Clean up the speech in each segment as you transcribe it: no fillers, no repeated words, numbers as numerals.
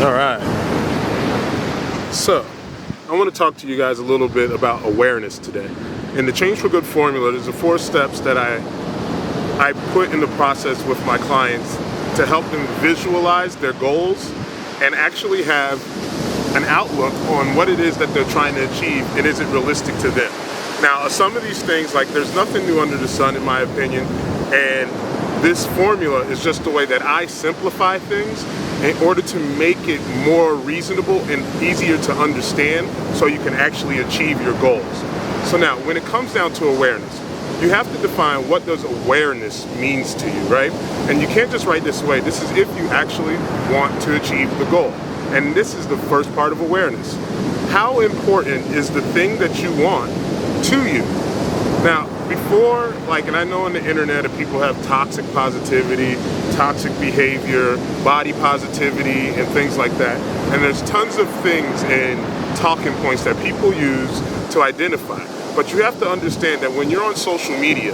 All right. So, I want to talk to you guys a little bit about awareness today. In the Change for Good formula, there's the 4 steps that I put in the process with my clients to help them visualize their goals and actually have an outlook on what it is that they're trying to achieve and is it realistic to them. Now, some of these things, like, there's nothing new under the sun in my opinion, and this formula is just the way that I simplify things in order to make it more reasonable and easier to understand so you can actually achieve your goals. So now, when it comes down to awareness, you have to define what does awareness means to you, right? And you can't just write this away. This is if you actually want to achieve the goal. And this is the first part of awareness. How important is the thing that you want to you? Now, before, and I know on the internet that people have toxic positivity, toxic behavior, body positivity, and things like that. And there's tons of things and talking points that people use to identify. But you have to understand that when you're on social media,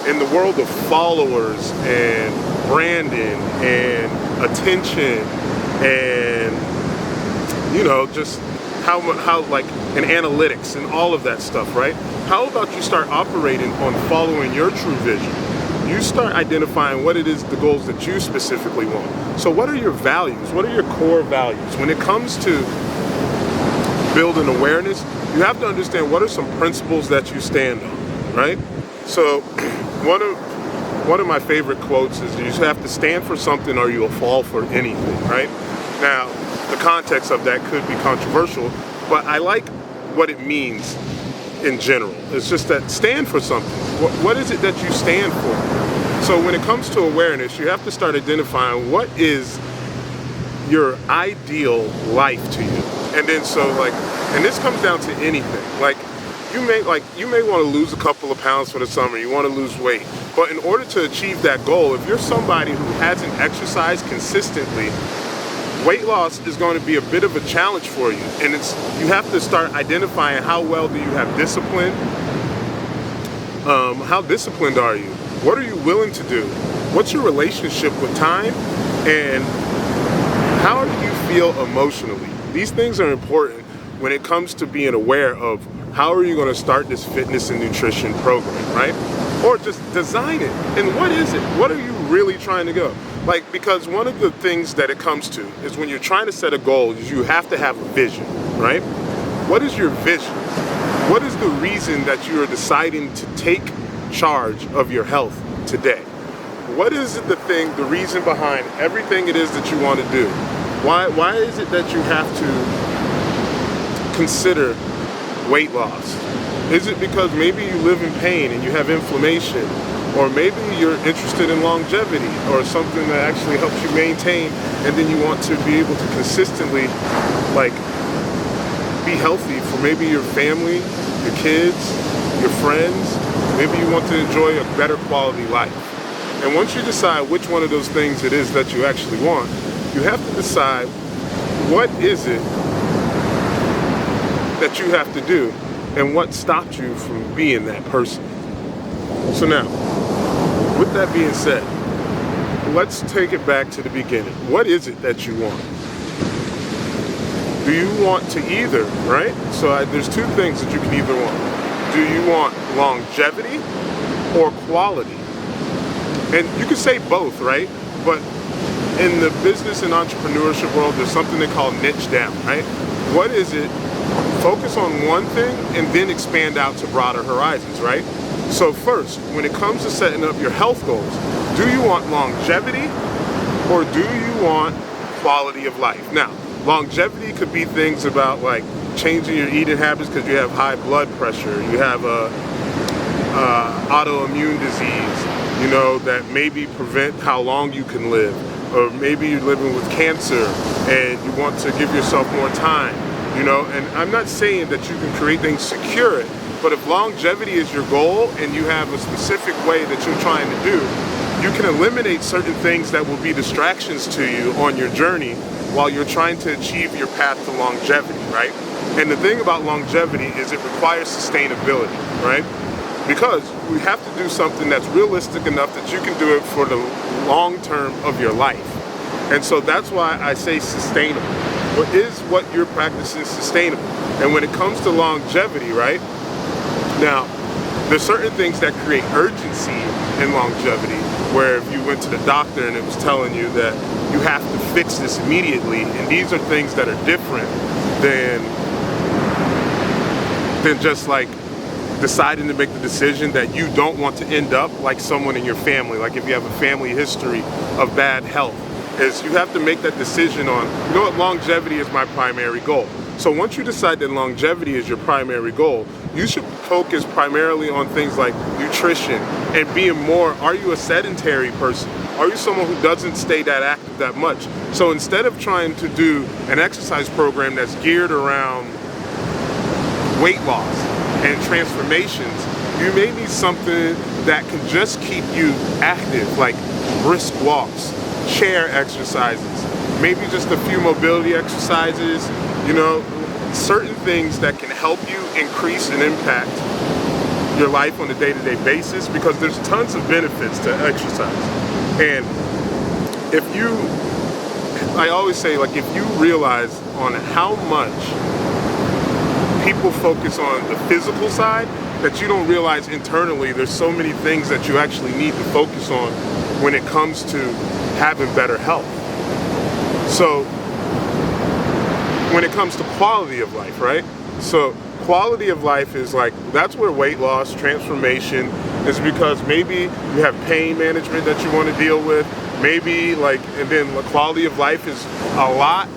in the world of followers and branding and attention and, just how and analytics and all of that stuff, right? How about you start operating on following your true vision? You start identifying what it is, the goals that you specifically want. So what are your values? What are your core values? When it comes to building awareness, you have to understand what are some principles that you stand on, right? So one of my favorite quotes is you have to stand for something or you'll fall for anything, right? Now, the context of that could be controversial, but I like what it means in general. It's just that stand for something. What is it that you stand for? So when it comes to awareness, you have to start identifying what is your ideal life to you. And then and this comes down to anything. You may want to lose a couple of pounds for the summer, you want to lose weight. But in order to achieve that goal, if you're somebody who hasn't exercised consistently, weight loss is going to be a bit of a challenge for you. And you have to start identifying how well do you have discipline? How disciplined are you? What are you willing to do? What's your relationship with time? And how do you feel emotionally? These things are important when it comes to being aware of how are you going to start this fitness and nutrition program, right? Or just design it. And what is it? What are you really trying to go? Because one of the things that it comes to is when you're trying to set a goal, is you have to have a vision, right? What is your vision? What is the reason that you are deciding to take charge of your health today? What is it the reason behind everything it is that you want to do? Why is it that you have to consider weight loss? Is it because maybe you live in pain and you have inflammation? Or maybe you're interested in longevity or something that actually helps you maintain, and then you want to be able to consistently be healthy for maybe your family, your kids, your friends. Maybe you want to enjoy a better quality life. And once you decide which one of those things it is that you actually want, you have to decide what is it that you have to do and what stopped you from being that person. So now, with that being said, let's take it back to the beginning. What is it that you want? Do you want to either, right? So there's 2 things that you can either want. Do you want longevity or quality? And you can say both, right? But in the business and entrepreneurship world, there's something they call niche down, right? What is it? Focus on one thing and then expand out to broader horizons, right? So first, when it comes to setting up your health goals, do you want longevity or do you want quality of life? Now, longevity could be things about changing your eating habits because you have high blood pressure, you have autoimmune disease, that maybe prevent how long you can live, or maybe you're living with cancer and you want to give yourself more time, and I'm not saying that you can create things, secure it. But if longevity is your goal and you have a specific way that you're trying to do, you can eliminate certain things that will be distractions to you on your journey while you're trying to achieve your path to longevity, right? And the thing about longevity is it requires sustainability, right? Because we have to do something that's realistic enough that you can do it for the long term of your life. And so that's why I say sustainable. But is what you're practicing sustainable? And when it comes to longevity, right? Now, there's certain things that create urgency in longevity, where if you went to the doctor and it was telling you that you have to fix this immediately, and these are things that are different than just like deciding to make the decision that you don't want to end up like someone in your family. Like if you have a family history of bad health, is you have to make that decision on, you know what, longevity is my primary goal. So once you decide that longevity is your primary goal, you should focus primarily on things like nutrition and being more, are you a sedentary person? Are you someone who doesn't stay that active that much? So instead of trying to do an exercise program that's geared around weight loss and transformations, you may need something that can just keep you active, like brisk walks, chair exercises, maybe just a few mobility exercises, you know, certain things that can help you increase and impact your life on a day-to-day basis, because there's tons of benefits to exercise. And if you, I always say, like, if you realize on how much people focus on the physical side, that you don't realize internally there's so many things that you actually need to focus on when it comes to having better health. So when it comes to quality of life, right? So quality of life is like, that's where weight loss, transformation is, because maybe you have pain management that you want to deal with, maybe like, and then the quality of life is a lot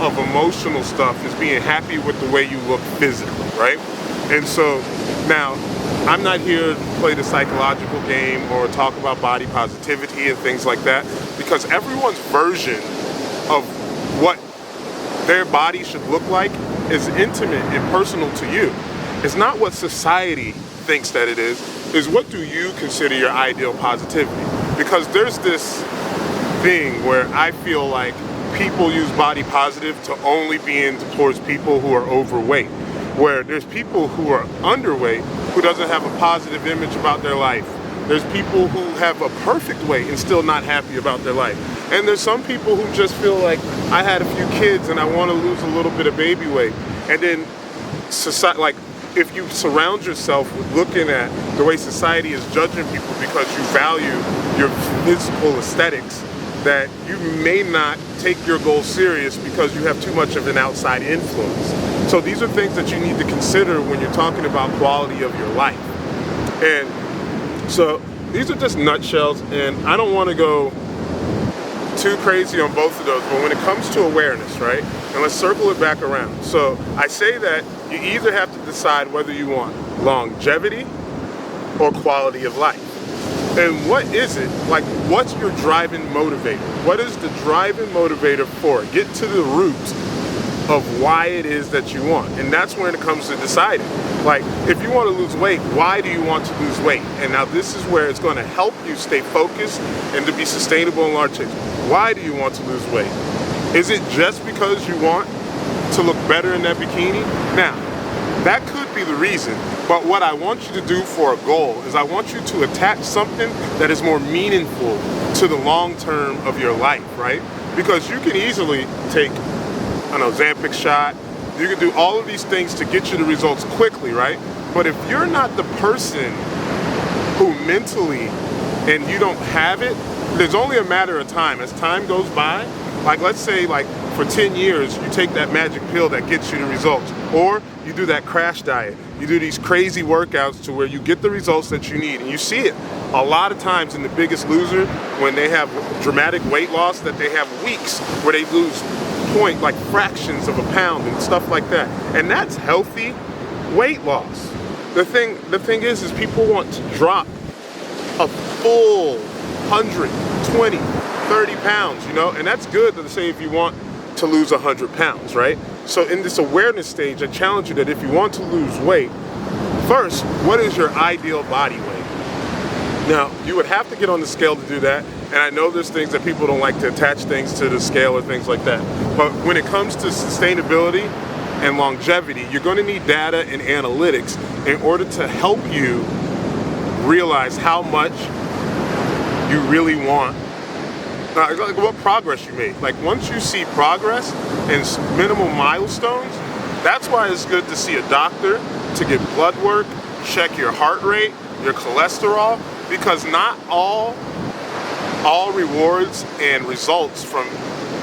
of emotional stuff, is being happy with the way you look physically, right? And so now, I'm not here to play the psychological game or talk about body positivity and things like that, because everyone's version of what their body should look like is intimate and personal to you. It's not what society thinks that it is what do you consider your ideal positivity? Because there's this thing where I feel like people use body positive to only be in towards people who are overweight, where there's people who are underweight who doesn't have a positive image about their life. There's people who have a perfect weight and still not happy about their life. And there's some people who just feel like, I had a few kids and I want to lose a little bit of baby weight. And then society, like, if you surround yourself with looking at the way society is judging people because you value your physical aesthetics, that you may not take your goals serious because you have too much of an outside influence. So these are things that you need to consider when you're talking about quality of your life. And so these are just nutshells, and I don't want to go too crazy on both of those, but when it comes to awareness, right, and let's circle it back around. So I say that you either have to decide whether you want longevity or quality of life. And what is it? Like, what's your driving motivator? What is the driving motivator for it? Get to the root of why it is that you want. And that's when it comes to deciding. Like, if you want to lose weight, why do you want to lose weight? And now this is where it's going to help you stay focused and to be sustainable in large change. Why do you want to lose weight? Is it just because you want to look better in that bikini? Now, that could be the reason, but what I want you to do for a goal is I want you to attach something that is more meaningful to the long term of your life, right? Because you can easily take an Ozempic shot, you can do all of these things to get you the results quickly, right? But if you're not the person who mentally, and you don't have it, there's only a matter of time. As time goes by, like let's say like for 10 years, you take that magic pill that gets you the results, or you do that crash diet, you do these crazy workouts to where you get the results that you need. And you see it a lot of times in The Biggest Loser when they have dramatic weight loss, that they have weeks where they lose like fractions of a pound and stuff like that. And that's healthy weight loss. The thing is people want to drop a full 100, 20, 30 pounds, you know, and that's good to say if you want to lose 100 pounds, right? So in this awareness stage, I challenge you that if you want to lose weight, first, what is your ideal body weight? Now, you would have to get on the scale to do that, and I know there's things that people don't like to attach things to the scale or things like that. But when it comes to sustainability and longevity, you're going to need data and analytics in order to help you realize how much you really want like what progress you made. Like once you see progress and minimal milestones, that's why it's good to see a doctor, to get blood work, check your heart rate, your cholesterol, because not all rewards and results from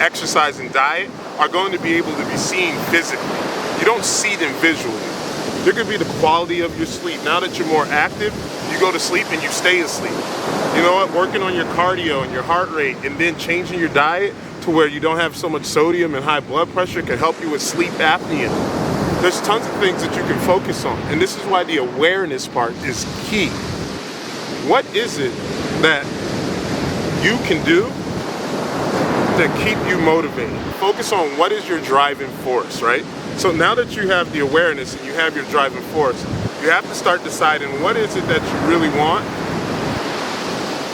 exercise and diet are going to be able to be seen physically. You don't see them visually. There could be the quality of your sleep. Now that you're more active, you go to sleep and you stay asleep. You know what? Working on your cardio and your heart rate and then changing your diet to where you don't have so much sodium and high blood pressure can help you with sleep apnea. There's tons of things that you can focus on. And this is why the awareness part is key. What is it that you can do to keep you motivated? Focus on what is your driving force, right? So now that you have the awareness and you have your driving force, you have to start deciding what is it that you really want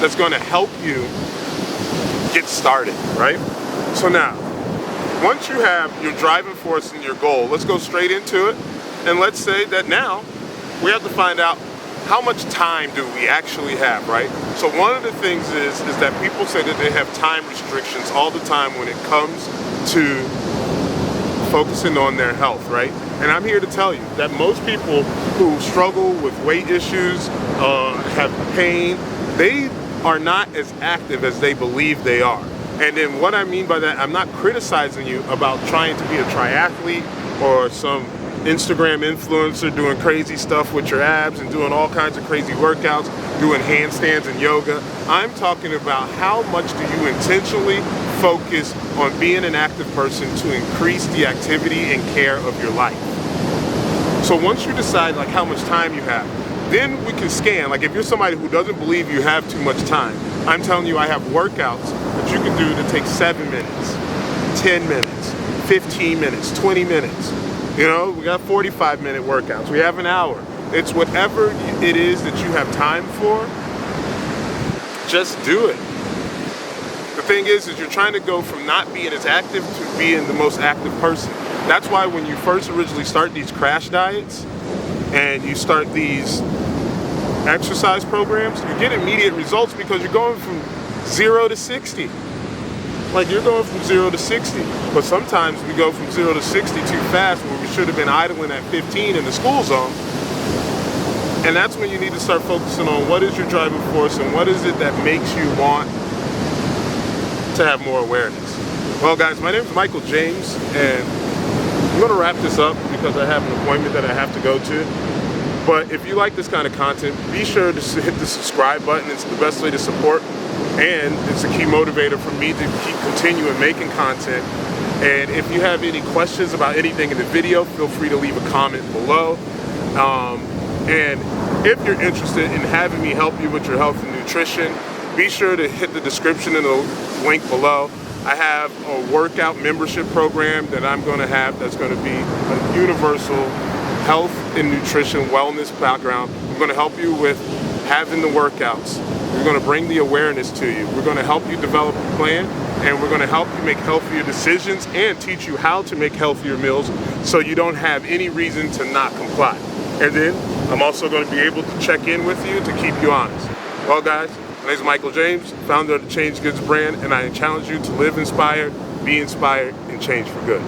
that's going to help you get started, right? So now, once you have your driving force and your goal, let's go straight into it. And let's say that now we have to find out how much time do we actually have, right? So one of the things is that people say that they have time restrictions all the time when it comes to focusing on their health, right? And I'm here to tell you that most people who struggle with weight issues, have pain, they are not as active as they believe they are. And then what I mean by that, I'm not criticizing you about trying to be a triathlete or some Instagram influencer doing crazy stuff with your abs and doing all kinds of crazy workouts, doing handstands and yoga. I'm talking about how much do you intentionally focus on being an active person to increase the activity and care of your life. So once you decide like how much time you have, then we can scan. Like if you're somebody who doesn't believe you have too much time, I'm telling you I have workouts that you can do to take 7 minutes, 10 minutes, 15 minutes, 20 minutes. You know, we got 45-minute workouts. We have an hour. It's whatever it is that you have time for, just do it. The thing is you're trying to go from not being as active to being the most active person. That's why when you first originally start these crash diets and you start these exercise programs, you get immediate results because you're going from 0 to 60. Like you're going from 0 to 60. But sometimes we go from 0 to 60 too fast where we should have been idling at 15 in the school zone. And that's when you need to start focusing on what is your driving force and what is it that makes you want to have more awareness. Well guys, my name is Michael James and I'm going to wrap this up because I have an appointment that I have to go to. But if you like this kind of content, be sure to hit the subscribe button. It's the best way to support, and it's a key motivator for me to keep continuing making content. And if you have any questions about anything in the video, feel free to leave a comment below. And if you're interested in having me help you with your health and nutrition, be sure to hit the description and the link below. I have a workout membership program that I'm going to have that's going to be a universal health and nutrition wellness background. We're going to help you with having the workouts. We're going to bring the awareness to you. We're going to help you develop a plan, and we're going to help you make healthier decisions and teach you how to make healthier meals so you don't have any reason to not comply. And then I'm also going to be able to check in with you to keep you honest. Well guys, my name is Michael James, founder of the Change Goods brand, and I challenge you to live inspired, be inspired, and change for good.